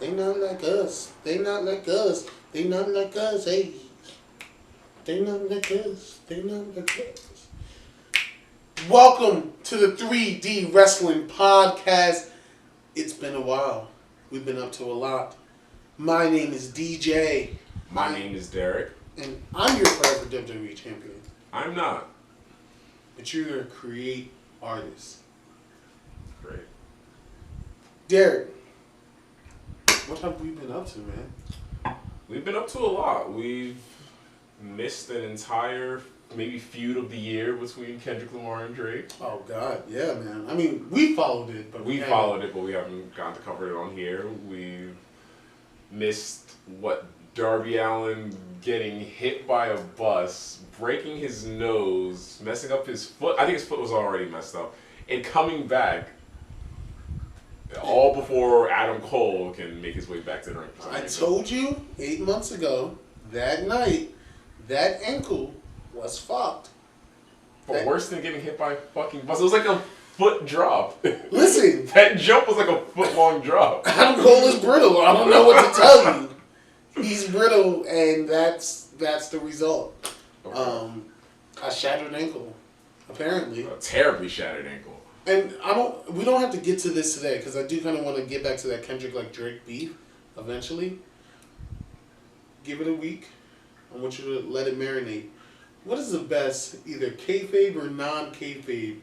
They not like us. They not like us. They not like us. Hey, they not like us. They not like us. Welcome to the 3D Wrestling Podcast. It's been a while. We've been up to a lot. My name is DJ. My name is Derek. And I'm your forever WWE champion. I'm not. But you're a create artist. Great. Derek, what have we been up to, man? We've been up to a lot. We've missed an entire maybe feud of the year between Kendrick Lamar and Drake. Oh God, yeah, man. I mean, we followed it, but We followed it, but we haven't gotten to cover it on here. We missed Darby Allin getting hit by a bus, breaking his nose, messing up his foot. I think his foot was already messed up, and coming back. All before Adam Cole can make his way back to the ring. I told you 8 months ago, that night, that ankle was fucked. But worse than getting hit by a fucking bus. It was like a foot drop. Listen. That jump was like a foot long drop. Adam Cole is brittle. I don't know what to tell you. He's brittle, and that's the result. Okay. A shattered ankle, apparently. A terribly shattered ankle. And we don't have to get to this today, because I do kind of want to get back to that Kendrick Drake beef eventually. Give it a week. I want you to let it marinate. What is the best, either kayfabe or non-kayfabe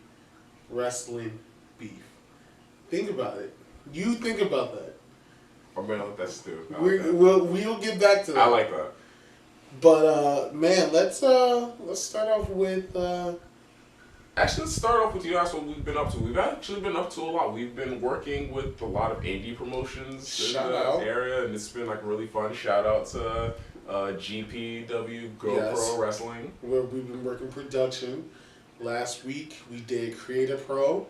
wrestling beef? Think about it. You think about that. I'm gonna let that stew. We'll get back to that. I like that. But man, let's start off with. Actually, let's start off with you guys. What we've been up to. We've actually been up to a lot. We've been working with a lot of indie promotions in the area, and it's been like really fun. Shout out to GPW Pro Wrestling, where we've been working production. Last week we did Creator Pro.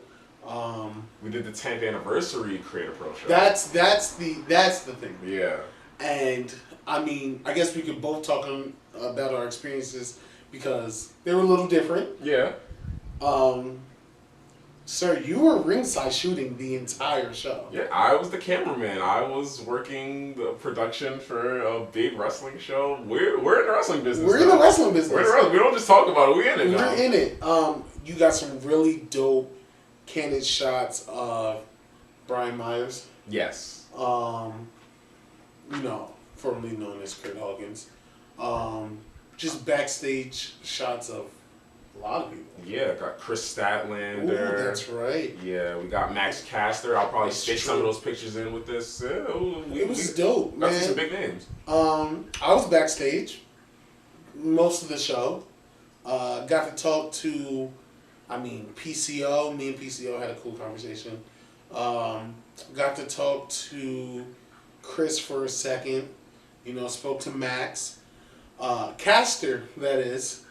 We did the 10th anniversary Creator Pro show. That's the thing. Yeah. And I mean, I guess we could both talk about our experiences because they were a little different. Yeah. Sir, you were ringside shooting the entire show. Yeah, I was the cameraman. I was working the production for a big wrestling show. We're in the wrestling business. We're in the wrestling business. We don't just talk about it. We're in it now. We're in it. You got some really dope candid shots of Brian Myers. Yes. Formerly known as Kurt Hawkins. Just backstage shots of a lot of people. Yeah, got Chris Statlander. Ooh, that's right. Yeah, we got Max Caster. I'll probably stick some of those pictures in with this. Yeah, it was dope, man. Got some big names. I was backstage most of the show. Got to talk to, PCO. Me and PCO had a cool conversation. Got to talk to Chris for a second. Spoke to Max. Caster, that is.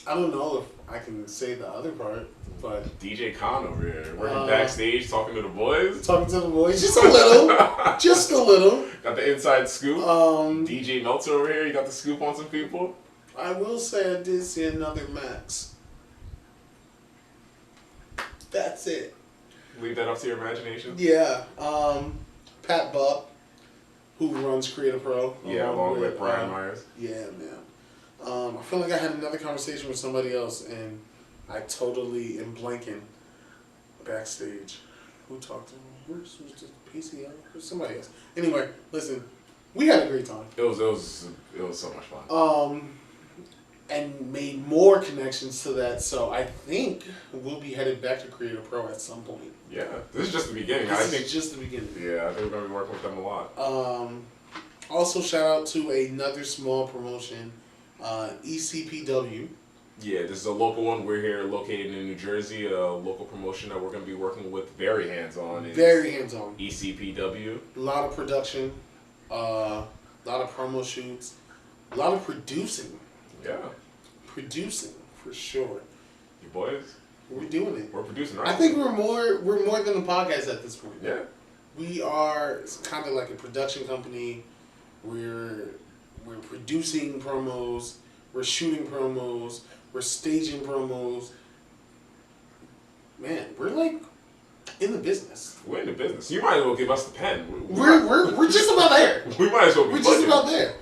I don't know if I can say the other part, but DJ Khan over here, working backstage, talking to the boys. Talking to the boys, just a little, just a little. Got the inside scoop. DJ Meltzer over here, you got the scoop on some people. I will say I did see another Max. That's it. Leave that up to your imagination. Yeah. Pat Buck, who runs Creator Pro. Yeah, along with Brian Myers. Yeah, man. I feel like I had another conversation with somebody else, and I totally am blanking backstage. Who talked to me? Who's just PCO? Who's somebody else? Anyway, listen, we had a great time. It was so much fun. And made more connections to that. So I think we'll be headed back to Creator Pro at some point. Yeah, this is just the beginning. This is just the beginning. Yeah, I think we're gonna be working with them a lot. Also, shout out to another small promotion. ECPW. Yeah, this is a local one. We're here located in New Jersey, a local promotion that we're going to be working with very hands-on. Very hands-on. ECPW. A lot of production, a lot of promo shoots, a lot of producing. Yeah. Producing, for sure. You boys? We're doing it. We're producing, right? I think we're more than a podcast at this point. Yeah. We are kind of like a production company. We're producing promos, we're shooting promos, we're staging promos. Man, we're like in the business. We're in the business. You might as well give us the pen. We're just about there. We might as well be We're just budgeting. about there.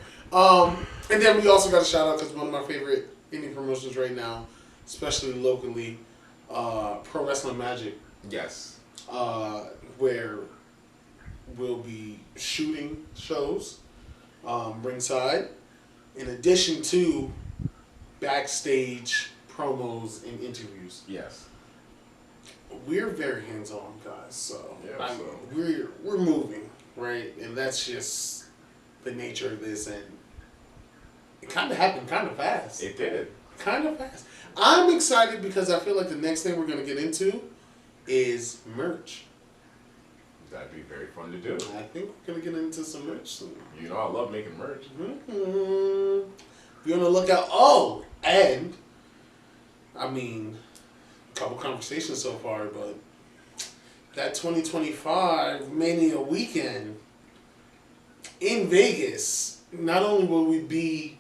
And then we also got a shout out because one of my favorite indie promotions right now, especially locally, Pro Wrestling Magic, Yes. where we'll be shooting shows ringside, in addition to backstage promos and interviews. Yes. We're very hands-on guys, so, Yeah, so. we're moving, right? And that's just the nature of this, and it kind of happened kind of fast. It did. Kind of fast. I'm excited because I feel like the next thing we're going to get into is merch. That'd be very fun to do. I think we're going to get into some merch soon. You know I love making merch. Mm-hmm. Be on the lookout. Oh, and, I mean, a couple conversations so far, but that 2025 Mania weekend in Vegas, not only will we be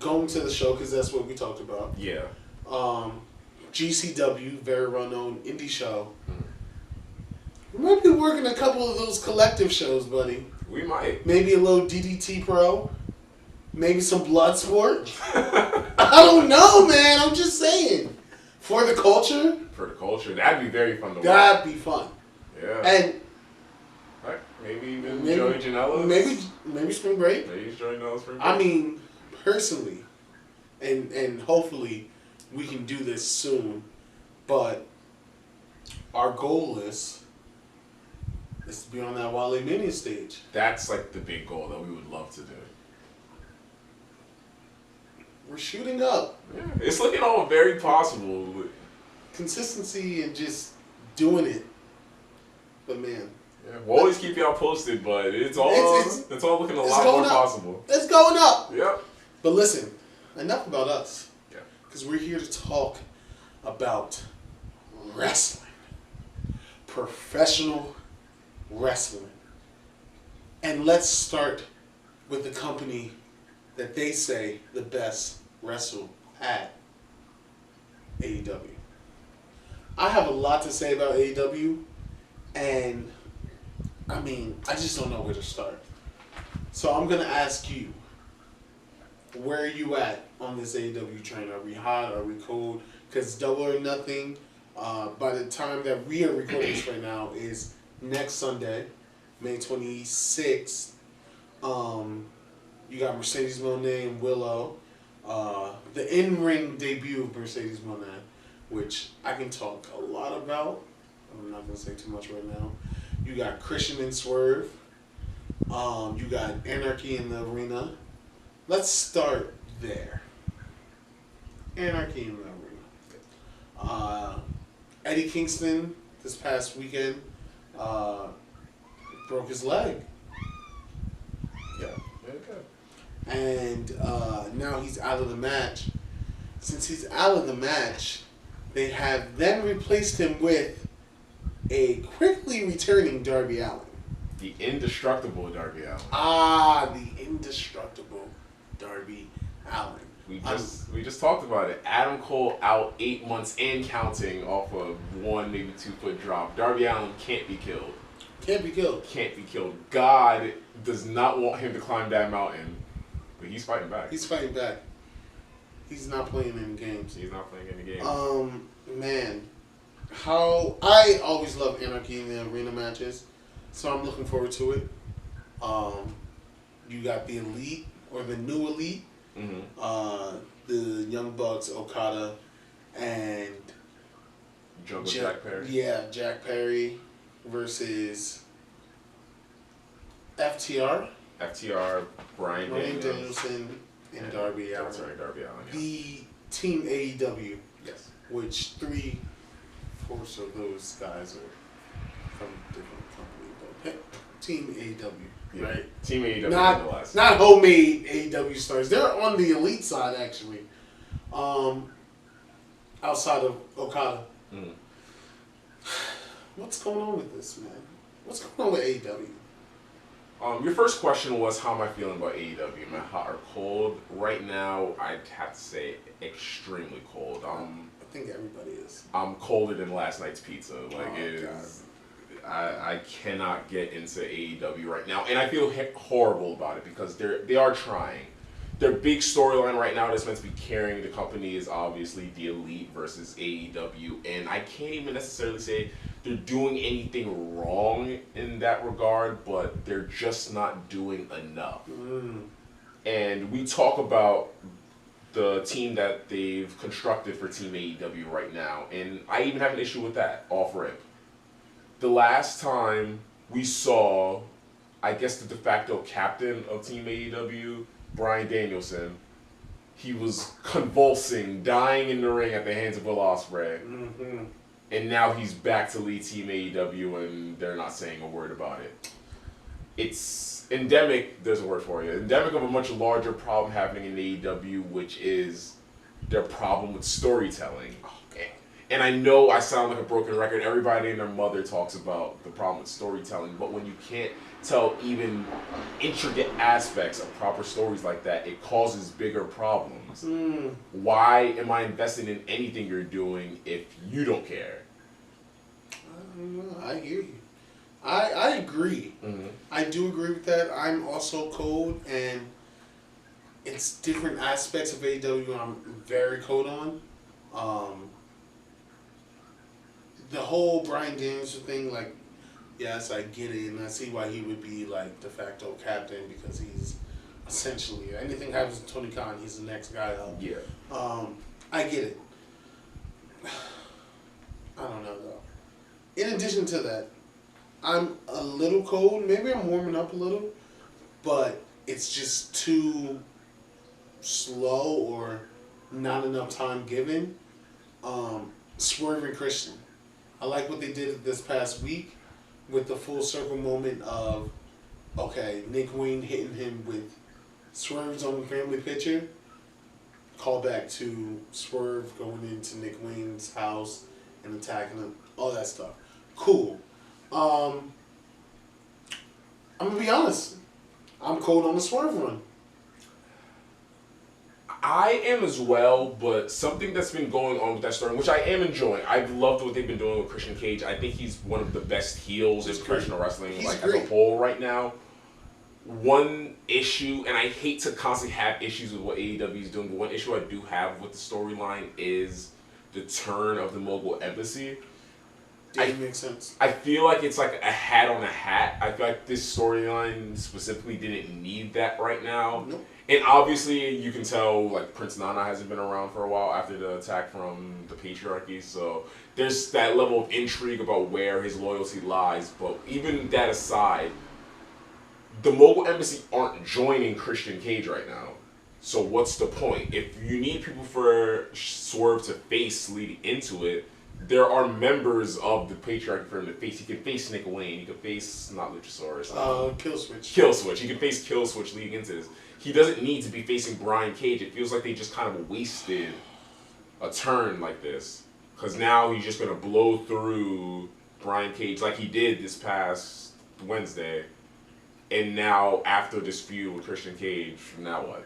going to the show, because that's what we talked about, Yeah. GCW, very well-known indie show. We might be working a couple of those collective shows, buddy. We might. Maybe a little DDT Pro. Maybe some Bloodsport. I don't know, man. I'm just saying. For the culture, For the culture. That'd be very fun to watch. that'd be fun. Yeah. And Right. Maybe even maybe- Joey Janela's. maybe Spring Break. Maybe Joey Janela's for I mean, personally, and hopefully we can do this soon, but our goal is to be on that Wale Mania stage. That's like the big goal that we would love to do. We're shooting up. Yeah. It's looking all very possible. Consistency and just doing it. But man, Yeah. We'll always keep y'all posted, but it's all it's all looking a it's lot more going up. possible. it's going up. Yep. But listen, enough about us. Yeah. Because we're here to talk about wrestling. Professional wrestling. And let's start with the company that they say the best wrestle at, AEW. I have a lot to say about AEW, and I mean, I just don't know where to start. So I'm going to ask you, where are you at on this AEW train? Are we hot? Are we cold? Because Double or Nothing, by the time that we are recording this right now, is next Sunday, May 26th. You got Mercedes Moné and Willow. The in-ring debut of Mercedes Moné, which I can talk a lot about. I'm not going to say too much right now. You got Christian and Swerve. You got Anarchy in the Arena. Let's start there. Anarchy in the Arena. Eddie Kingston, this past weekend, broke his leg. Yeah. Okay. And now he's out of the match. Since he's out of the match, they have then replaced him with a quickly returning Darby Allin. The indestructible Darby Allin. Ah, the indestructible Darby Allin. We just talked about it. Adam Cole out 8 months and counting off of 1, maybe 2 foot drop. Darby Allin can't be killed. Can't be killed. Can't be killed. God does not want him to climb that mountain, but he's fighting back. He's fighting back. He's not playing any games. He's not playing any games. Man, how I always love Anarchy in the Arena matches, so I'm looking forward to it. You got the Elite or the New Elite, the Young Bucks, Okada, and Jungle Jack Perry. Yeah, Jack Perry versus FTR. FTR, Brian Danielson. Danielson and Darby Allin. That's right, Darby Allin. Yeah. The Team AEW, Yes. which 3/4 of those guys are from a different company, but hey, Team AEW, Yeah. right? Team AEW Not nonetheless. not homemade AEW stars. They're on the Elite side actually. Outside of Okada. Mm. What's going on with this, man? What's going on with AEW? Your first question was, how am I feeling about AEW? Am I hot or cold? Right now, I'd have to say extremely cold. I think everybody is. I'm colder than last night's pizza. Like Oh, it God. is. I cannot get into AEW right now, and I feel horrible about it because they are trying. Their big storyline right now that's meant to be carrying the company is obviously the Elite versus AEW, and I can't even necessarily say they're doing anything wrong in that regard, but they're just not doing enough. And we talk about the team that they've constructed for Team AEW right now, and I even have an issue with that off rip. The last time we saw, I guess, the de facto captain of Team AEW, Bryan Danielson, he was convulsing, dying in the ring at the hands of Will Ospreay. Mm-hmm. And now he's back to lead Team AEW, and they're not saying a word about it. It's endemic, there's a word for you, endemic of a much larger problem happening in AEW, which is their problem with storytelling. And I know I sound like a broken record. Everybody and their mother talks about the problem with storytelling, but when you can't tell even intricate aspects of proper stories like that, it causes bigger problems. Why am I invested in anything you're doing if you don't care? I don't know. I hear you. I agree. Mm-hmm. I do agree with that. I'm also cold, and it's different aspects of AEW I'm very cold on. The whole Bryan Danielson thing, like, yes, I get it, and I see why he would be, like, de facto captain, because he's essentially, anything happens to Tony Khan, he's the next guy up. Yeah. I get it. I don't know, though. In addition to that, I'm a little cold. Maybe I'm warming up a little, but it's just too slow or not enough time given. Swerve and Christian. I like what they did this past week with the full circle moment of, okay, Nick Wayne hitting him with Swerve's own family picture. Call back to Swerve going into Nick Wayne's house and attacking him. All that stuff. Cool. I'm gonna be honest. I'm cold on the Swerve run. I am as well, but something that's been going on with that story, which I am enjoying. I've loved what they've been doing with Christian Cage. I think he's one of the best heels in professional wrestling, He's like great. as a whole right now. One issue, and I hate to constantly have issues with what AEW is doing, but one issue I do have with the storyline is the turn of the Mogul Embassy. Didn't make sense. I feel like it's like a hat on a hat. I feel like this storyline specifically didn't need that right now. Nope. And obviously, you can tell like Prince Nana hasn't been around for a while after the attack from the patriarchy. So there's that level of intrigue about where his loyalty lies. But even that aside, the Mogul Embassy aren't joining Christian Cage right now. So what's the point? If you need people for Swerve to face leading into it, there are members of the patriarchy for him to face. He can face Nick Wayne. He can face, not Luchasaurus. Killswitch. Killswitch. He can face Killswitch leading into this. He doesn't need to be facing Brian Cage. It feels like they just kind of wasted a turn like this. Because now he's just going to blow through Brian Cage like he did this past Wednesday. And now, after this feud with Christian Cage, now what?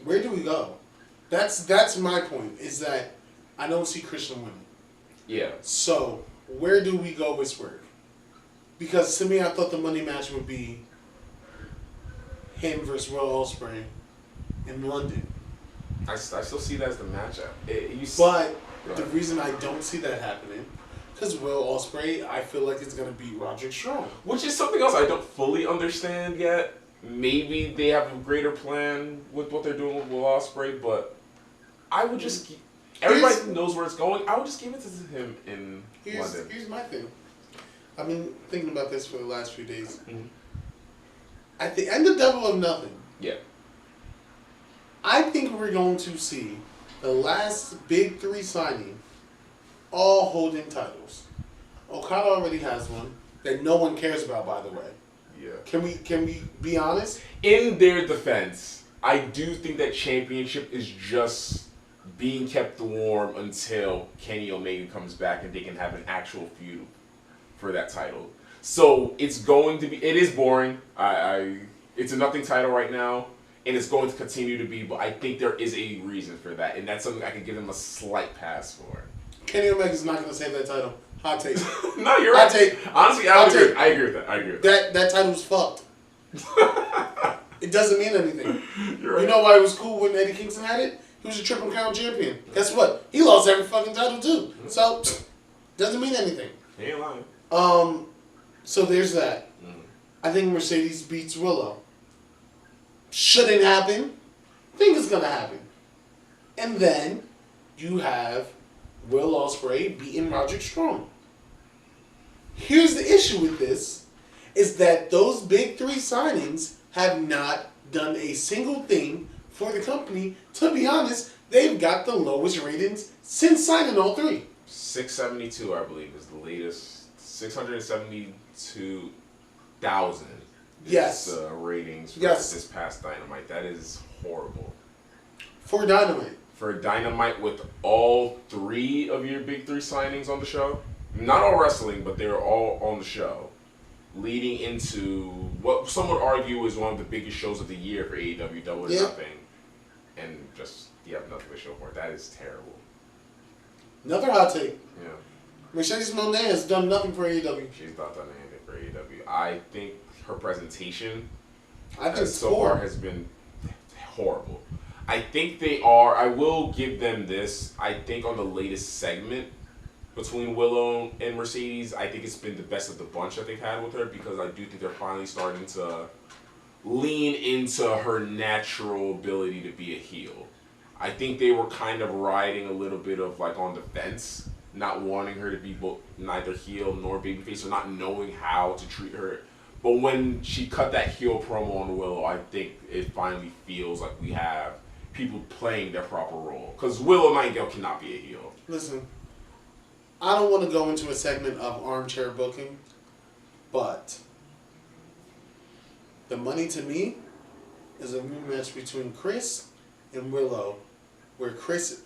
Where do we go? That's my point, is that I don't see Christian winning. Yeah. So, where do we go with Swerve? Because to me, I thought the money match would be him versus Will Ospreay in London. I still see that as the matchup. But the reason I don't see that happening, because Will Ospreay, I feel like it's going to beat Roderick Strong. Which is something else I don't fully understand yet. Maybe they have a greater plan with what they're doing with Will Ospreay, but I would just keep... Everybody knows where it's going. I would just give it to him in London. Here's my thing. I've been thinking about this for the last few days. Mm-hmm. At the end of Double or Nothing, Yeah. I think we're going to see the last big three signing all holding titles. Okada already has one that no one cares about, by the way. Yeah. Can we be honest? In their defense, I do think that championship is just being kept warm until Kenny Omega comes back and they can have an actual feud for that title. So it's going to be. It is boring. It's a nothing title right now, and it's going to continue to be. But I think there is a reason for that, and that's something I could give them a slight pass for. Kenny Omega's not going to save that title. Hot take. No, you're right. Hot take. Honestly, I agree with that. I agree with that. That title's fucked. It doesn't mean anything. You're right. You know why it was cool when Eddie Kingston had it? He was a Triple Crown champion. Guess what? He lost every fucking title too. So, doesn't mean anything. He ain't lying. So there's that. I think Mercedes beats Willow. Shouldn't happen. Think it's gonna happen. And then you have Will Ospreay beating Roderick Strong. Here's the issue with this, is that those big three signings have not done a single thing for the company. To be honest, they've got the lowest ratings since signing all three. 672, I believe, is the latest. 672,000. Yes. Ratings for Yes. this past Dynamite. That is horrible. For Dynamite. For Dynamite with all three of your big three signings on the show. Not all wrestling, but they're all on the show. Leading into what some would argue is one of the biggest shows of the year for AEW, Double or Nothing. And just, you have nothing to show for it. That is terrible. Another hot take. Yeah. Mercedes Moné has done nothing for AEW. She's not done anything for AEW. I think her presentation I think so far has been horrible. I think they are, I will give them this, I think on the latest segment between Willow and Mercedes, I think it's been the best of the bunch that they've had with her, because I do think they're finally starting to lean into her natural ability to be a heel. I think they were kind of riding a little bit of like on the fence, not wanting her to be neither heel nor babyface, or not knowing how to treat her. But when she cut that heel promo on Willow, I think it finally feels like we have people playing their proper role. Because Willow Nightingale cannot be a heel. Listen, I don't want to go into a segment of armchair booking, but the money to me is a rematch between Chris and Willow, where Chris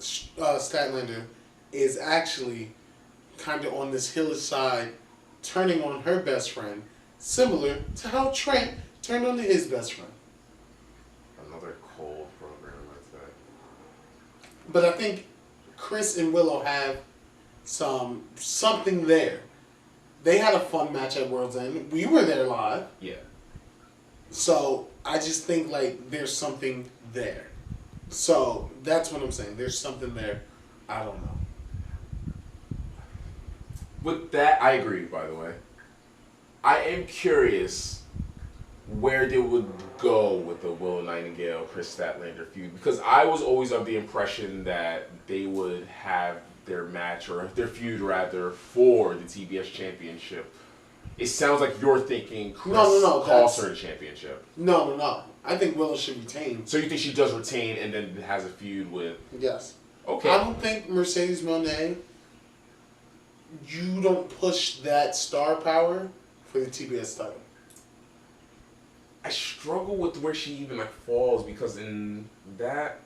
Statlander is actually kind of on this heelish side, turning on her best friend, similar to how Trent turned on his best friend. Another cold program like that. But I think Chris and Willow have something there. They had a fun match at World's End. We were there live. Yeah. So I just think like there's something there. So that's what I'm saying. There's something there. I don't know. With that, I agree, by the way. I am curious where they would go with the Willow Nightingale, Chris Statlander feud, because I was always of the impression that they would have their match, or their feud rather, for the TBS Championship. It sounds like you're thinking Chris calls her the championship. No. I think Willow should retain. So you think she does retain and then has a feud with... Yes. Okay. I don't think Mercedes Moné, you don't push that star power for the TBS title. I struggle with where she even falls, because in that,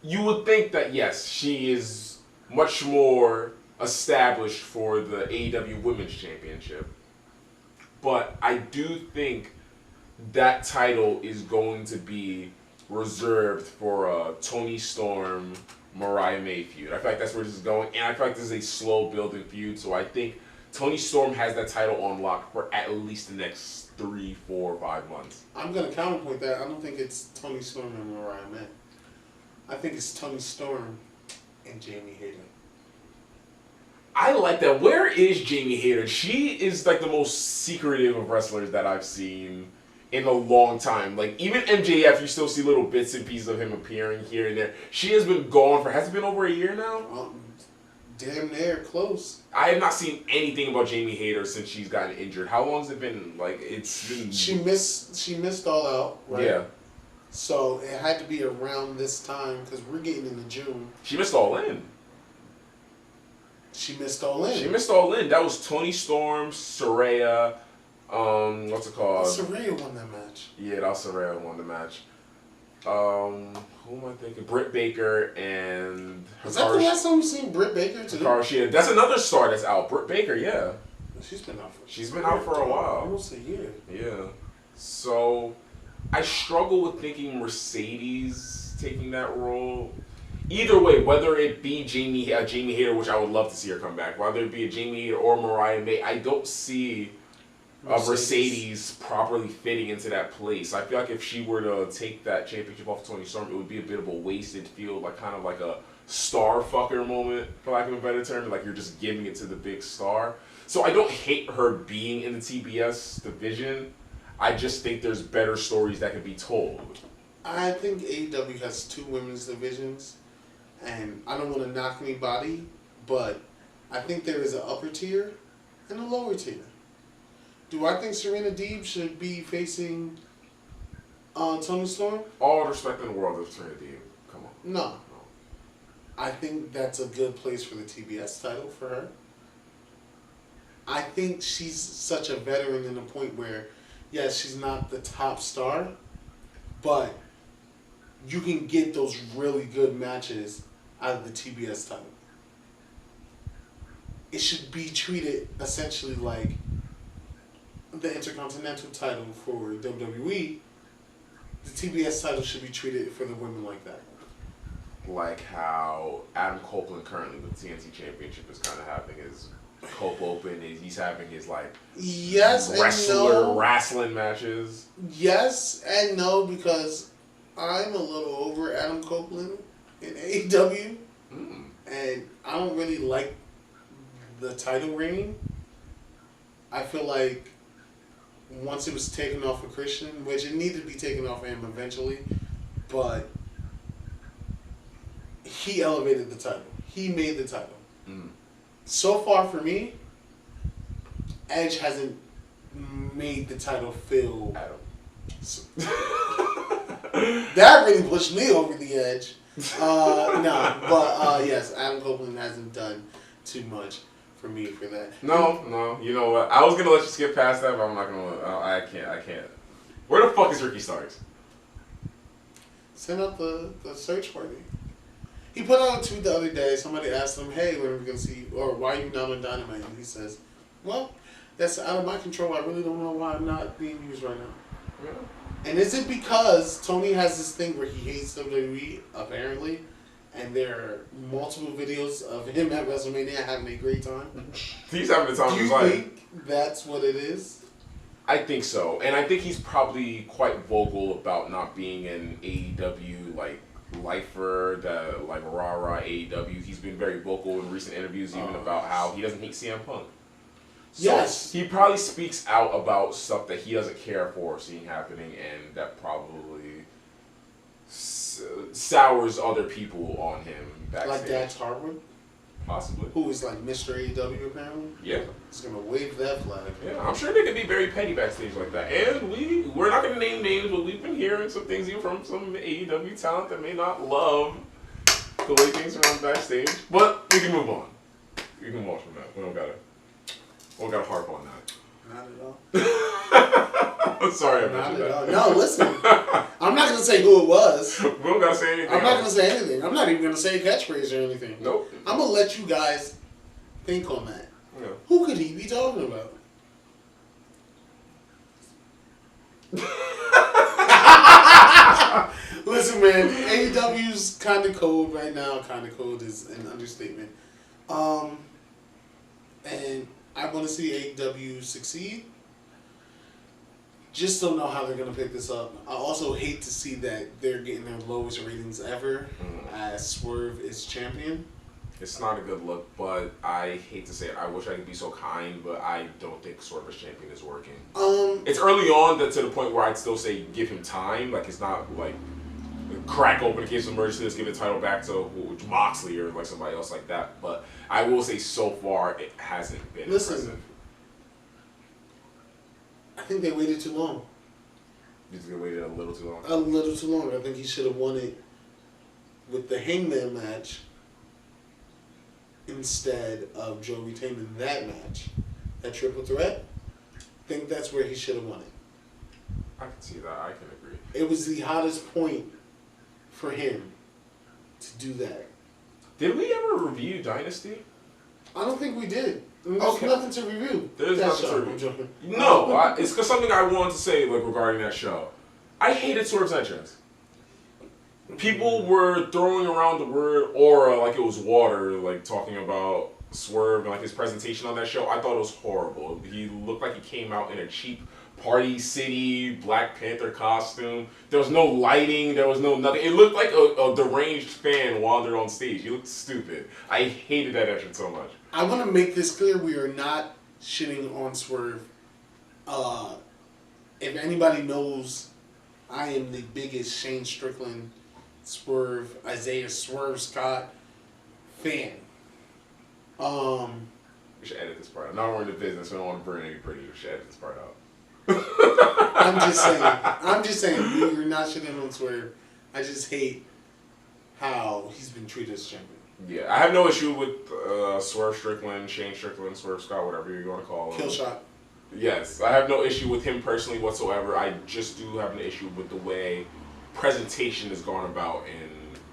you would think that yes, she is much more established for the AEW Women's Championship, but I do think that title is going to be reserved for a Toni Storm, Mariah May feud. I feel like that's where this is going, and I feel like this is a slow building feud, so I think Toni Storm has that title on lock for at least the next 3, 4, 5 months. I'm going to counterpoint that. I don't think it's Toni Storm and Mariah May. I think it's Toni Storm and Jamie Hayter. I like that. Where is Jamie Hayter? She is like the most secretive of wrestlers that I've seen in a long time. Like, even MJF, you still see little bits and pieces of him appearing here and there. She has been gone for, has it been over a year now? Damn near close. I have not seen anything about Jamie Hayter since she's gotten injured. How long has it been? Like, it's been... She missed All Out, right? Yeah. So it had to be around this time, because we're getting into June. She missed All In. She missed All In. She missed All In. That was Toni Storm, Saraya, what's it called? Saraya won that match. Yeah, that was Saraya won the match. Who am I thinking? Britt Baker and... Was that the last time we've seen Britt Baker too? Hikaru Shida. That's another star that's out. Britt Baker, yeah. She's been out for a while. Almost a year. Yeah. So, I struggle with thinking Mercedes taking that role. Either way, whether it be Jamie Hayter, which I would love to see her come back, whether it be a Jamie Hayter or Mariah May, I don't see Mercedes properly fitting into that place. I feel like if she were to take that championship off of Toni Storm, it would be a bit of a wasted field, like kind of like a star fucker moment, for lack of a better term. Like you're just giving it to the big star. So I don't hate her being in the TBS division. I just think there's better stories that could be told. I think AEW has 2 women's divisions, and I don't want to knock anybody, but I think there is an upper tier and a lower tier. Do I think Serena Deeb should be facing Toni Storm? All the respect in the world of Serena Deeb. Come on. No. I think that's a good place for the TBS title for her. I think she's such a veteran in the point where, yes, she's not the top star, but you can get those really good matches out of the TBS title. It should be treated essentially like the Intercontinental title for WWE. The TBS title should be treated for the women like that. Like how Adam Copeland currently with the TNT Championship is kind of having his Cope Open. He's having his like wrestling matches. Yes and no, because I'm a little over Adam Copeland in AEW, and I don't really like the title reign. I feel like once it was taken off of Christian, which it needed to be taken off of him eventually, but he elevated the title. He made the title. So far for me, Edge hasn't made the title feel... that really pushed me over the edge. Yes, Adam Copeland hasn't done too much for me for that. No, you know what? I was gonna let you skip past that, but I'm not gonna. I can't. Where the fuck is Ricky Starks? Send out the search party. He put out a tweet the other day. Somebody asked him, "Hey, when are we gonna see? Or why are you not on Dynamite?" And he says, "Well, that's out of my control. I really don't know why I'm not being used right now." Yeah. And is it because Tony has this thing where he hates WWE apparently? And there are multiple videos of him at WrestleMania having a great time. He's having the time of his life. Do you think that's what it is? I think so. And I think he's probably quite vocal about not being an AEW, lifer, rah-rah AEW. He's been very vocal in recent interviews even about how he doesn't hate CM Punk. So yes. He probably speaks out about stuff that he doesn't care for seeing happening, and that probably sours other people on him backstage. Like Dax Harwood? Possibly. Who is like Mr. AEW apparently? Yeah. He's going to wave that flag. Yeah, I'm sure they could be very petty backstage like that. And we're not going to name names, but we've been hearing some things even from some AEW talent that may not love the way things are run backstage. But we can move on. We can move on from that. We don't gotta harp on that. Not at all. I'm sorry I mentioned that. No, listen. I'm not going to say who it was. We don't got to say anything. I'm not going to say anything. I'm not even going to say a catchphrase or anything. Nope. I'm going to let you guys think on that. Yeah. Who could he be talking about? Listen, man. AEW's kind of cold right now. Kind of cold is an understatement. And I want to see AEW succeed. Just don't know how they're going to pick this up. I also hate to see that they're getting their lowest ratings ever as Swerve is champion. It's not a good look, but I hate to say it. I wish I could be so kind, but I don't think Swerve as champion is working. It's early on to the point where I'd still say give him time. Like, it's not like crack open in case of emergency, let's give the title back to Moxley or like somebody else like that. But I will say so far it hasn't been impressive. I think they waited too long. You think they waited a little too long? A little too long. I think he should have won it with the Hangman match instead of Joe retaining that match. That triple threat. I think that's where he should have won it. I can see that. I can agree. It was the hottest point for him to do that. Did we ever review Dynasty? I don't think we did. There's nothing to review. There's nothing to review. No, it's because something I wanted to say regarding that show. I hated Swerve's entrance. People were throwing around the word aura like it was water, like talking about Swerve and like his presentation on that show. I thought it was horrible. He looked like he came out in a cheap Party City Black Panther costume. There was no lighting. There was no nothing. It looked like a deranged fan wandered on stage. He looked stupid. I hated that entrance so much. I want to make this clear. We are not shitting on Swerve. If anybody knows, I am the biggest Shane Strickland, Swerve, Isaiah Swerve Scott fan. We should edit this part out. Now we're in the business. We don't want to burn any pretty. We should edit this part out. I'm just saying. We're not shitting on Swerve. I just hate how he's been treated as champion. Yeah, I have no issue with Swerve Strickland, Shane Strickland, Swerve Scott, whatever you're going to call him. Kill shot. Yes, I have no issue with him personally whatsoever. I just do have an issue with the way presentation is gone about in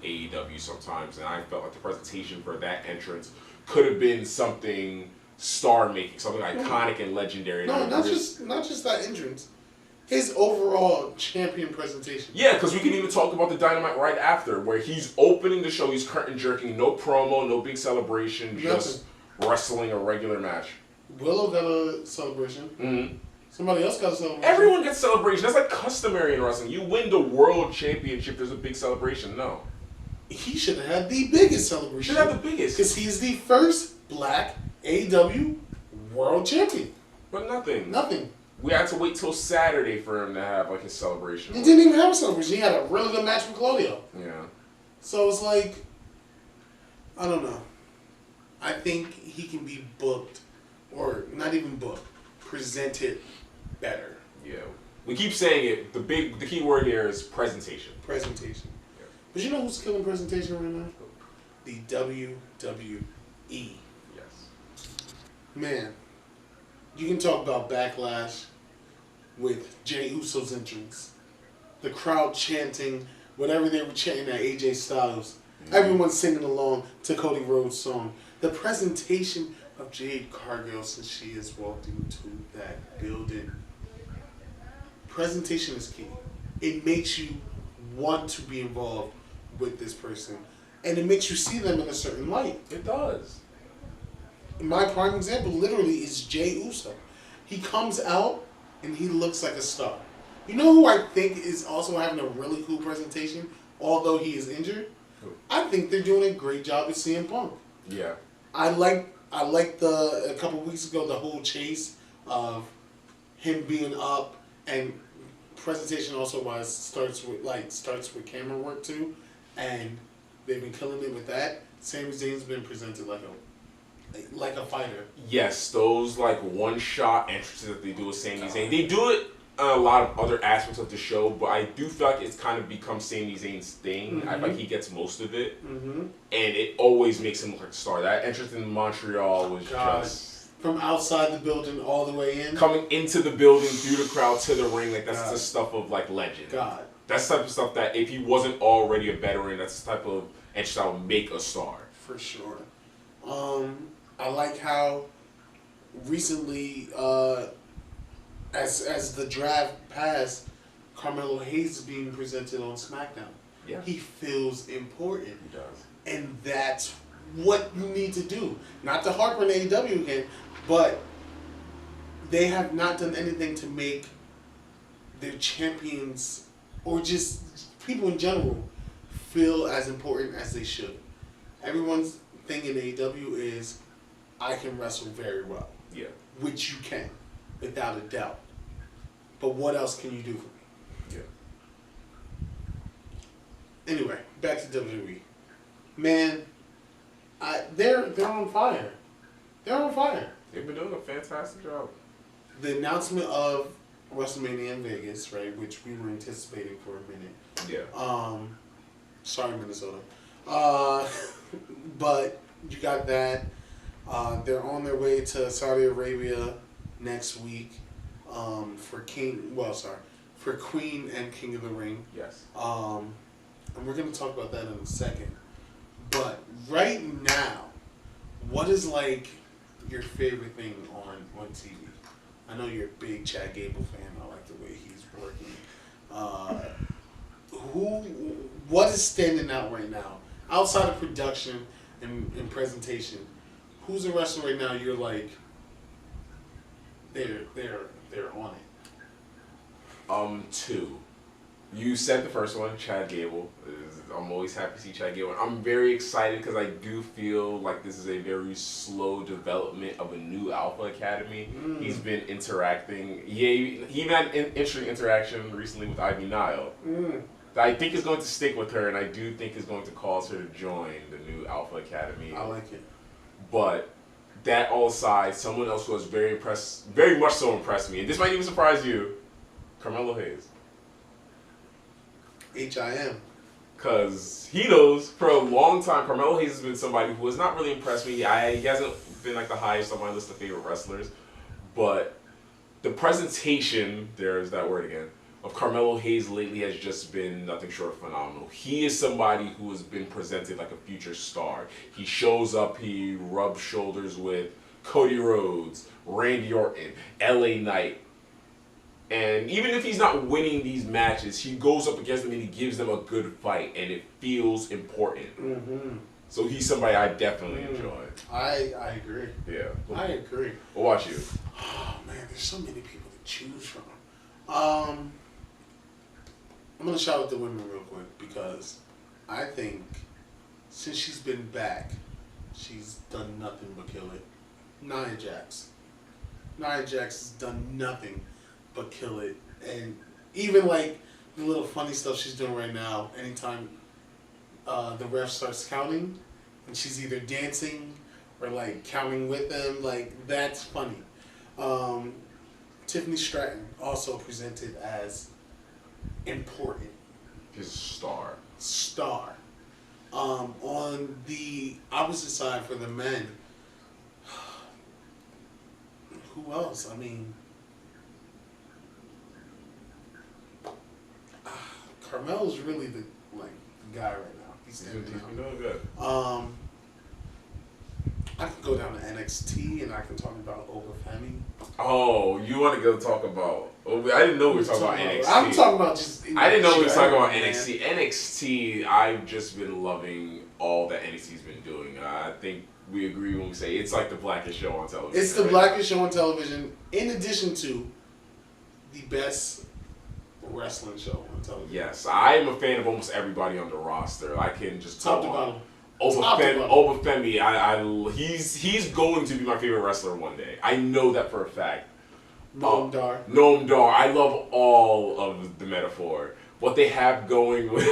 AEW sometimes, and I felt like the presentation for that entrance could have been something star-making, something iconic and legendary. No, not just that entrance. His overall champion presentation. Yeah, because we can even talk about the Dynamite right after, where he's opening the show, he's curtain jerking, no promo, no big celebration, just wrestling a regular match. Willow got a celebration. Mm-hmm. Somebody else got a celebration. Everyone gets celebration. That's like customary in wrestling. You win the world championship, there's a big celebration. No. He should have had the biggest celebration. Should have the biggest. Because he's the first black AEW world champion. But nothing. Nothing. We had to wait till Saturday for him to have like his celebration. He didn't even have a celebration. He had a really good match with Claudio. Yeah. So it's like, I don't know. I think he can be booked, or not even booked, presented better. Yeah. We keep saying it. The key word here is presentation. Presentation. Yeah. But you know who's killing presentation right now? The WWE. Yes. Man, you can talk about backlash with Jey Uso's entrance. The crowd chanting whatever they were chanting at AJ Styles. Mm-hmm. Everyone singing along to Cody Rhodes' song. The presentation of Jade Cargill since she has walked into that building. Presentation is key. It makes you want to be involved with this person. And it makes you see them in a certain light. It does. My prime example literally is Jey Uso. He comes out and he looks like a star. You know who I think is also having a really cool presentation, although he is injured? Who? I think they're doing a great job with CM Punk. Yeah. I like a couple weeks ago, the whole chase of him being up, and presentation also wise starts with camera work too, and they've been killing it with that. Sami Zayn's been presented like a fighter. Yes, those like one shot entrances that they do with Sami Zayn. They do it in a lot of other aspects of the show, but I do feel like it's kind of become Sami Zayn's thing. Mm-hmm. I feel like he gets most of it. Mm-hmm. And it always makes him look like a star. That entrance in Montreal was just... From outside the building all the way in? Coming into the building, through the crowd, to the ring, like that's the stuff of like legend. God. That's the type of stuff that if he wasn't already a veteran, that's the type of entrance that would make a star. For sure. I like how recently, as the draft passed, Carmelo Hayes is being presented on SmackDown. Yeah. He feels important. He does. And that's what you need to do. Not to harp on AEW again, but they have not done anything to make their champions, or just people in general, feel as important as they should. Everyone's thing in AEW is, I can wrestle very well. Yeah. Which you can, without a doubt. But what else can you do for me? Yeah. Anyway, back to WWE. Man, they're on fire. They're on fire. They've been doing a fantastic job. The announcement of WrestleMania in Vegas, right, which we were anticipating for a minute. Yeah. Sorry, Minnesota. But you got that. They're on their way to Saudi Arabia next week for Queen and King of the Ring. Yes. And we're going to talk about that in a second. But right now, what is like your favorite thing on TV? I know you're a big Chad Gable fan. I like the way he's working. Uh, who? What is standing out right now outside of production and presentation? Who's a wrestler right now? You're like, they're on it. Two. You said the first one, Chad Gable. I'm always happy to see Chad Gable. I'm very excited because I do feel like this is a very slow development of a new Alpha Academy. He's been interacting. He even had an interesting interaction recently with Ivy Nile. I think is going to stick with her, and I do think is going to cause her to join the new Alpha Academy. I like it. But that all aside, someone else who has very much so impressed me, and this might even surprise you, Carmelo Hayes. HIM. Because he knows for a long time, Carmelo Hayes has been somebody who has not really impressed me. He hasn't been like the highest on my list of favorite wrestlers. But the presentation, there's that word again, of Carmelo Hayes lately has just been nothing short of phenomenal. He is somebody who has been presented like a future star. He shows up, he rubs shoulders with Cody Rhodes, Randy Orton, LA Knight. And even if he's not winning these matches, he goes up against them and he gives them a good fight, and it feels important. So he's somebody I definitely enjoy. I agree. Yeah. I agree. What about you? Oh man, there's so many people to choose from. I'm gonna shout out the women real quick because I think since she's been back, she's done nothing but kill it. Nia Jax. Nia Jax has done nothing but kill it, and even like the little funny stuff she's doing right now. Anytime the ref starts counting, and she's either dancing or like counting with them, like that's funny. Tiffany Stratton also presented as important. His star. Star. On the opposite side for the men, who else? I mean, Carmel's really the guy right now. He's He's been standing doing good. out. I can go down to NXT and I can talk about Obafemi. Oh, you want to go talk about? Oh, I didn't know we were talking about NXT. I'm talking about just. I didn't know we were talking about man. NXT. NXT, I've just been loving all that NXT's been doing. I think we agree when we say it's like the blackest show on television. It's the blackest show on television, in addition to the best wrestling show on television. Yes, I am a fan of almost everybody on the roster. I can just Top to go on. bottom. Obafemi, he's going to be my favorite wrestler one day. I know that for a fact. Noam Dar. Noam Dar. I love all of the metaphor. What they have going with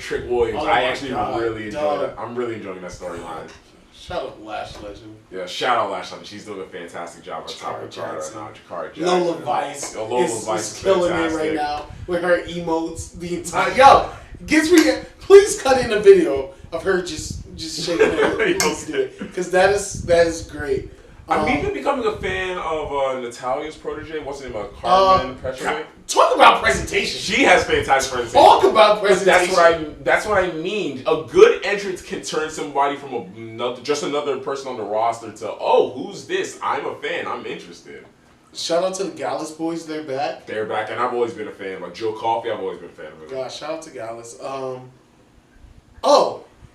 Trick Williams, I actually really enjoy that. I'm really enjoying that storyline. Shout out Lash Legend. Yeah, shout out Lash Legend. She's doing a fantastic job on top of the card right now. Jakara Jackson. Lola Vice. Lola Vice is killing fantastic. it right now with her emotes the entire. Yo, gets me. Please cut in a video of her just shaking her because that is great. I'm even becoming a fan of Natalia's protege. What's her name? Carmen Petrovic. Talk about presentation. She has fantastic presentation. Talk about presentation. That's what I mean. A good entrance can turn somebody from just another person on the roster to, oh, who's this? I'm a fan. I'm interested. Shout out to the Gallus boys. They're back. They're back, and I've always been a fan. Like Joe Coffey, I've always been a fan of him. Gosh, shout out to Gallus. Oh,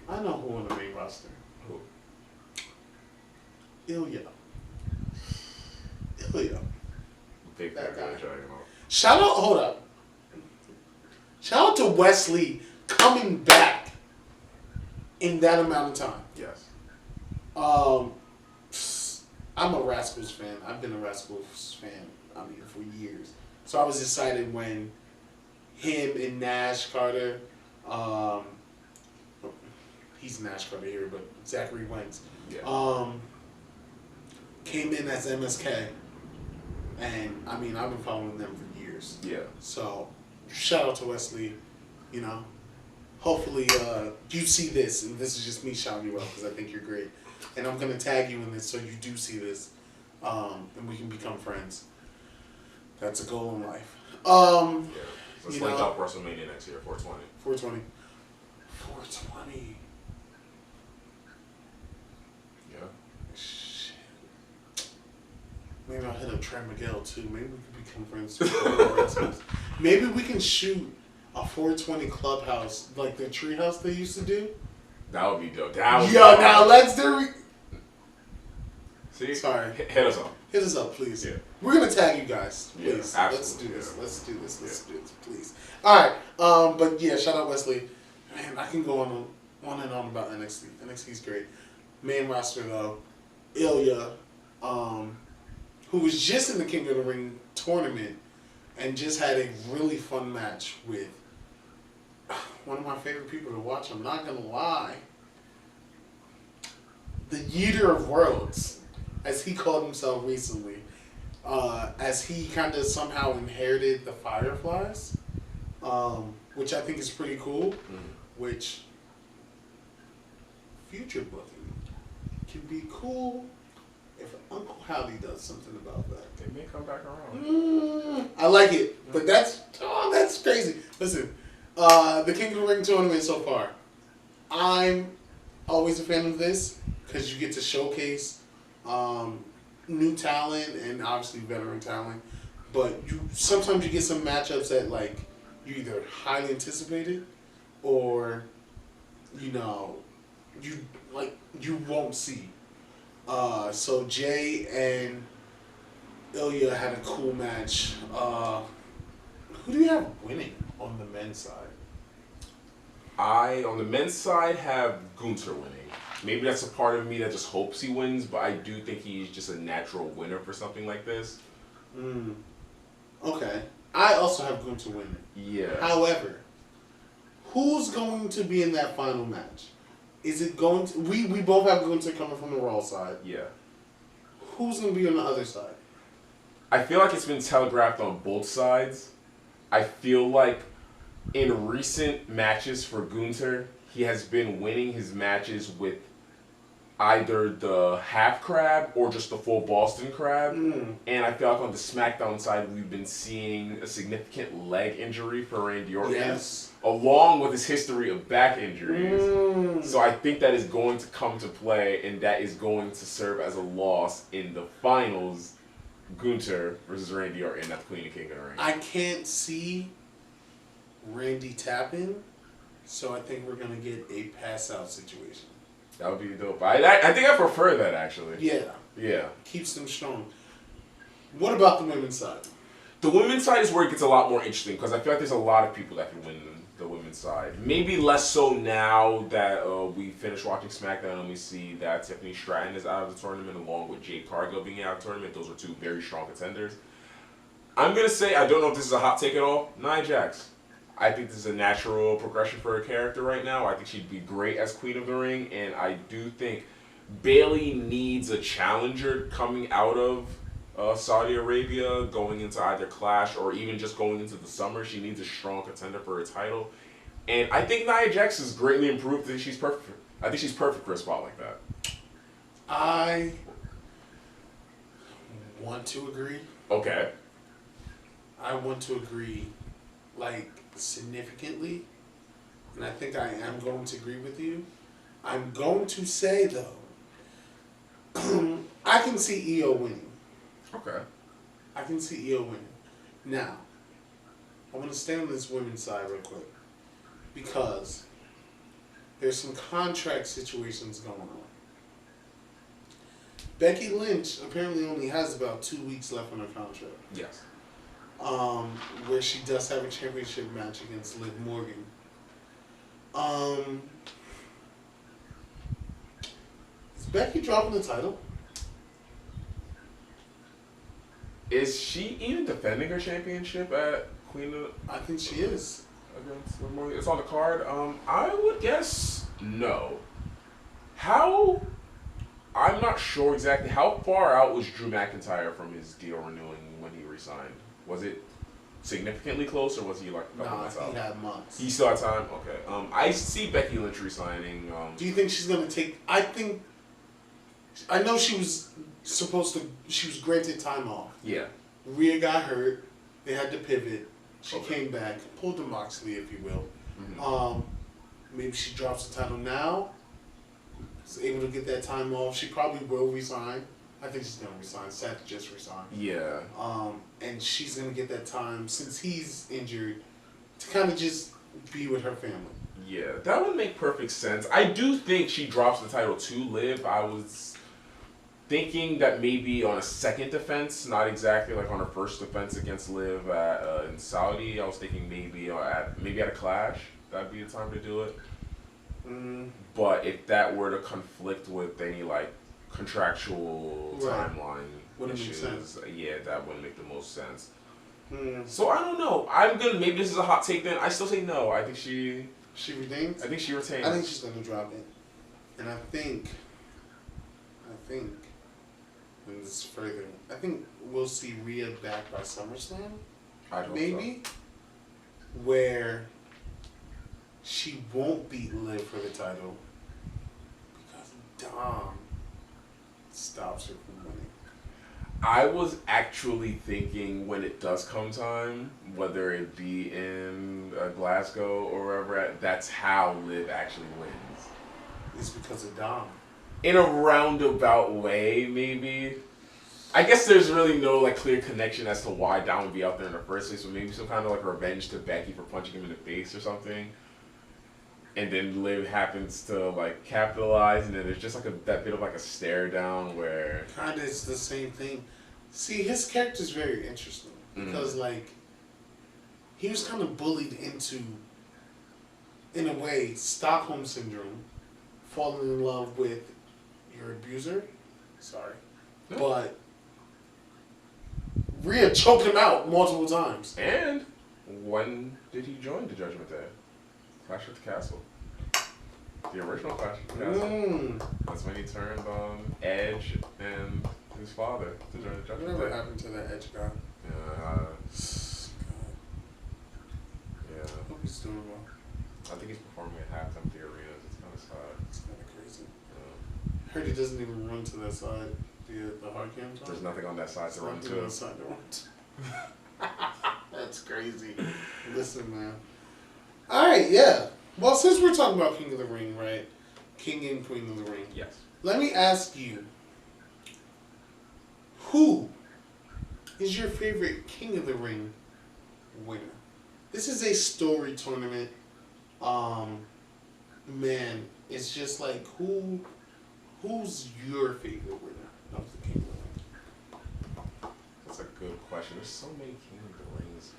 I know who on the main roster. Who? Ilya. Big That fan guy. of Joe. Shout out, hold up. Shout out to Wesley coming back in that amount of time. Yes. I'm a Rascals fan. I've been a Rascals fan, for years. So I was excited when him and Nash Carter, he's Nash Carter here, but Zachary Wentz, Yeah. came in as MSK. And, I've been following them for years. Yeah. So, shout out to Wesley. Hopefully you see this, and this is just me shouting you out because I think you're great. And I'm going to tag you in this so you do see this, and we can become friends. That's a goal in life. Let's link up WrestleMania next year, 420. 420. 420. Yeah. Shit. Maybe I'll hit up Trey Miguel too. Maybe we could become friends too. Maybe we can shoot a 420 clubhouse like the treehouse they used to do. That would be dope. That would Yo, now let's do. See? Sorry. Hit us up. Hit us up, please. Yeah. We're gonna tag you guys, Yeah, please. absolutely. Let's do this. Yeah. Let's do this. Let's Yeah. do this, please. All right. But yeah, shout out Wesley. Man, I can go on and on about NXT. NXT's great. Main roster though, Ilya, who was just in the King of the Ring tournament and just had a really fun match with one of my favorite people to watch. I'm not gonna lie. The Yeeter of Worlds, as he called himself recently, as he kind of somehow inherited the Fireflies, which I think is pretty cool, which future booking can be cool if Uncle Howdy does something about that. They may come back around. I like it, but that's crazy. Listen, the King of the Ring tournament so far, I'm always a fan of this because you get to showcase new talent and obviously veteran talent, but sometimes you get some matchups that like you either highly anticipated or you won't see. So Jay and Ilya had a cool match. Who do you have winning on the men's side? On the men's side, have Gunther winning. Maybe that's a part of me that just hopes he wins, but I do think he's just a natural winner for something like this. Okay. I also have Gunther winning. Yeah. However, who's going to be in that final match? Is it going to... We both have Gunther coming from the Raw side. Yeah. Who's going to be on the other side? I feel like it's been telegraphed on both sides. I feel like in recent matches for Gunther, he has been winning his matches with either the half crab or just the full Boston crab. And I feel like on the SmackDown side, we've been seeing a significant leg injury for Randy Orton. Yes. Along with his history of back injuries. So I think that is going to come to play, and that is going to serve as a loss in the finals. Gunther versus Randy Orton at the Queen of King of the Ring. I can't see Randy tapping, so I think we're going to get a pass-out situation. That would be dope. I think I prefer that, actually. Yeah. Yeah. Keeps them strong. What about the women's side? The women's side is where it gets a lot more interesting, because I feel like there's a lot of people that can win the women's side. Maybe less so now that we finished watching SmackDown and we see that Tiffany Stratton is out of the tournament along with Jade Cargill being out of the tournament. Those are two very strong contenders. I'm going to say, I don't know if this is a hot take at all, Nia Jax. I think this is a natural progression for her character right now. I think she'd be great as Queen of the Ring, and I do think Bayley needs a challenger coming out of Saudi Arabia, going into either Clash or even just going into the summer. She needs a strong contender for her title. And I think Nia Jax is greatly improved. I think she's perfect. I think she's perfect for a spot like that. I want to agree. Okay. I want to agree, like, significantly. And I think I am going to agree with you. I'm going to say, though, I can see EO winning. Okay. I can see EO winning. Now, I want to stay on this women's side real quick. Because there's some contract situations going on. Becky Lynch apparently only has about 2 weeks left on her contract. Yes. Where she does have a championship match against Liv Morgan. Is Becky dropping the title? Is she even defending her championship at Queen of... I think she is. Against Liv Morgan? It's on the card. I would guess no. How... I'm not sure exactly. How far out was Drew McIntyre from his deal renewing when he resigned? Was it significantly close, or was he like a couple months out? He had months. He still had time? Okay. I see Becky Lynch resigning. Do you think she's going to take... I know she was supposed to... She was granted time off. Yeah. Rhea got hurt. They had to pivot. She Okay. came back. Pulled the Moxley, if you will. Mm-hmm. Maybe she drops the title now. Is able to get that time off. She probably will resign I think she's gonna resign. Seth just resigned. Yeah. And she's gonna get that time since he's injured to kind of just be with her family. Yeah, that would make perfect sense. I do think she drops the title to Liv. I was thinking that maybe on a second defense, not exactly like on her first defense against Liv in Saudi. I was thinking maybe at a Clash, that'd be the time to do it. But if that were to conflict with any like contractual timeline issues, yeah, that wouldn't make the most sense. So I don't know. Maybe this is a hot take. Then I still say no. I think she retains. I think she retains. I think she's gonna drop it, and I think, and this is further. I think we'll see Rhea back by SummerSlam. I hope maybe, where she won't beat Liv for the title because Dom stops her from winning. I was actually thinking when it does come time, whether it be in Glasgow or wherever, that's how Liv actually wins. It's because of Dom. In a roundabout way, maybe. I guess there's really no like clear connection as to why Dom would be out there in the first place, but maybe some kind of like revenge to Becky for punching him in the face or something. And then Liv happens to like capitalize, and then there's just like that bit of like a stare down where kind of it's the same thing. See, his character's very interesting because like he was kind of bullied into, in a way, Stockholm syndrome, falling in love with your abuser. Sorry, but Rhea choked him out multiple times. And when did he join the Judgment Day? Clash at the Castle. The original Clash at the Castle. That's when he turned on Edge and his father to join the Judgment Day. Whatever happened to that Edge guy? Yeah. I hope he's doing well. I think he's performing at halftime at the arenas. It's kind of sad. It's kind of crazy. Heard he doesn't even run to that side. The hard cam time? There's nothing on that side to run to. That's crazy. Listen, man. Alright, yeah. Well, since we're talking about King of the Ring, right? King and Queen of the Ring. Yes. Let me ask you, who is your favorite King of the Ring winner? This is a story tournament. Man, it's just like who's your favorite winner of the King of the Ring? That's a good question. There's so many King of the Rings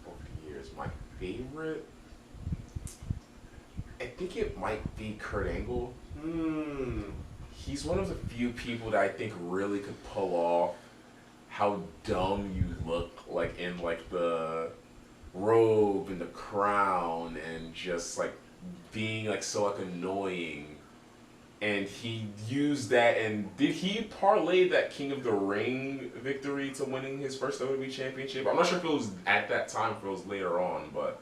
over the years. My favorite, I think it might be Kurt Angle. He's one of the few people that I think really could pull off how dumb you look, like in like the robe and the crown, and just like being like so like annoying. And he used that, and did he parlay that King of the Ring victory to winning his first WWE Championship? I'm not sure if it was at that time, if it was later on, but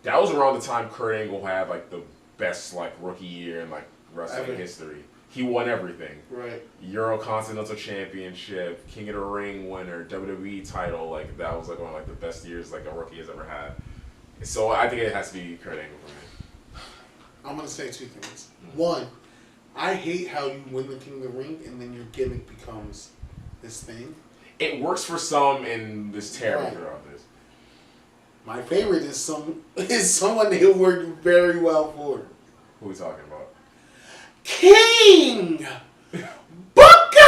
that was around the time Kurt Angle had like the best like rookie year in like wrestling history. He won everything. Right. Eurocontinental Championship, King of the Ring winner, WWE title. Like that was like one of like the best years like a rookie has ever had. So I think it has to be Kurt Angle for me. I'm gonna say two things. One, I hate how you win the King of the Ring and then your gimmick becomes this thing. It works for some, and there's terrible for others. My favorite is someone he'll work very well for. Who are we talking about? King Booker!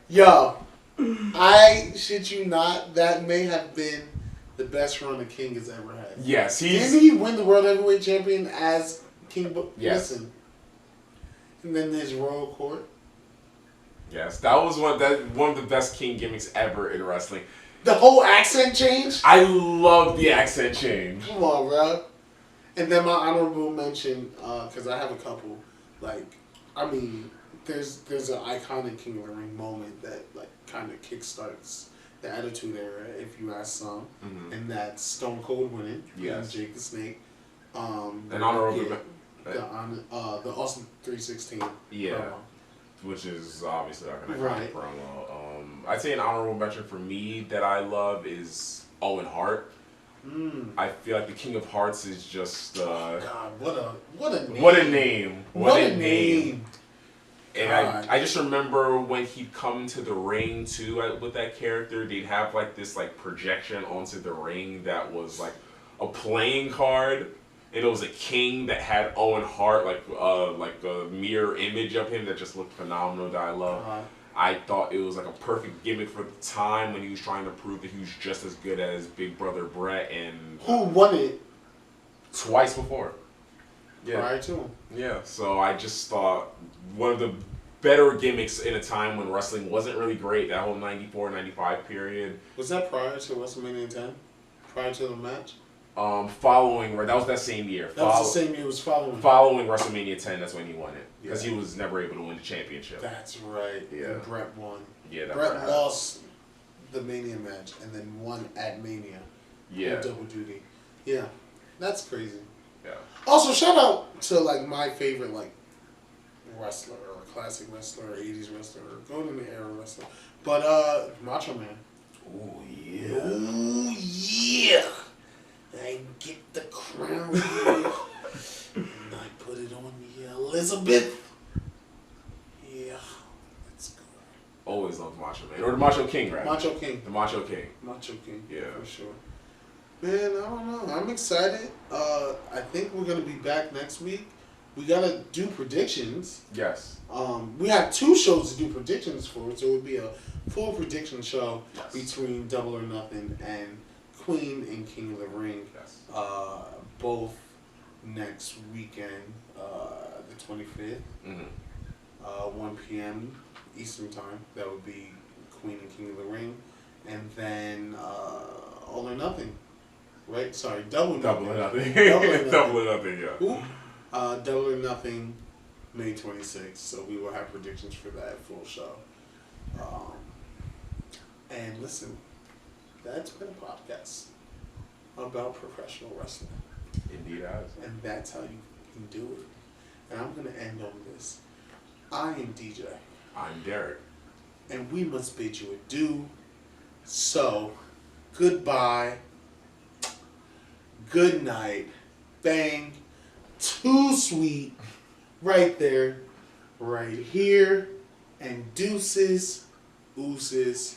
Yo, I shit you not, that may have been the best run the King has ever had. Yes, Didn't he win the World Heavyweight Champion as King Booker? Yes. Listen. And then his Royal Court. Yes, that was one of the best King gimmicks ever in wrestling. The whole accent change? I love the accent change. Come on, bro. And then my honorable mention, because I have a couple, like, I mean, there's an iconic King of the Ring moment that, like, kind of kickstarts the Attitude Era, if you ask some, and that's Stone Cold winning, Jake the Snake. An honorable the Austin 316. Yeah. promo. Which is obviously like an iconic Right. promo. I'd say an honorable mention for me that I love is Owen Hart. I feel like the King of Hearts is just God, what a name! what a name! What a name! And I just remember when he'd come to the ring too with that character, they'd have like this like projection onto the ring that was like a playing card, and it was a king that had Owen Hart like a mirror image of him that just looked phenomenal that I love. I thought it was like a perfect gimmick for the time when he was trying to prove that he was just as good as Big Brother Brett and who won it twice before. Yeah. Prior to him. Yeah, so I just thought one of the better gimmicks in a time when wrestling wasn't really great, that whole 94, 95 period. Was that prior to WrestleMania 10? Prior to the match? Following, that was that same year. That was the same year it was following. Following WrestleMania 10, that's when he won it. Because Yeah. he was never able to win the championship. That's right. Yeah. And Brett won. Yeah, that Brett lost the Mania match and then won at Mania. Yeah. Double duty. Yeah. That's crazy. Yeah. Also, shout out to like my favorite like wrestler or classic wrestler or 80s wrestler or golden era wrestler. But Macho Man. Oh, yeah. Oh yeah. I get the crown here. And I put it on the Elizabeth. Yeah. Let's go. Always loved Macho Man. Or the Macho King, right? Macho King. The Macho King. Macho King. Yeah. For sure. Man, I don't know. I'm excited. I think we're gonna be back next week. We gotta do predictions. Yes. We have 2 shows to do predictions for, so it would be a full prediction show between Double or Nothing and Queen and King of the Ring. Yes. Both next weekend, the 25th, Mm-hmm. 1 p.m. Eastern Time. That would be Queen and King of the Ring, and then All or Nothing. Right? Sorry, Double or Nothing. Double or Nothing. Double or Nothing. Double or Nothing, yeah. Ooh. Double or Nothing, May 26th. So we will have predictions for that full show. And listen, that's been a podcast about professional wrestling. Indeed has. And that's how you can do it. And I'm going to end on this. I am DJ. I'm Derek. And we must bid you adieu. So, goodbye. Good night. Bang. Too sweet. Right there. Right here. And deuces. Ooses.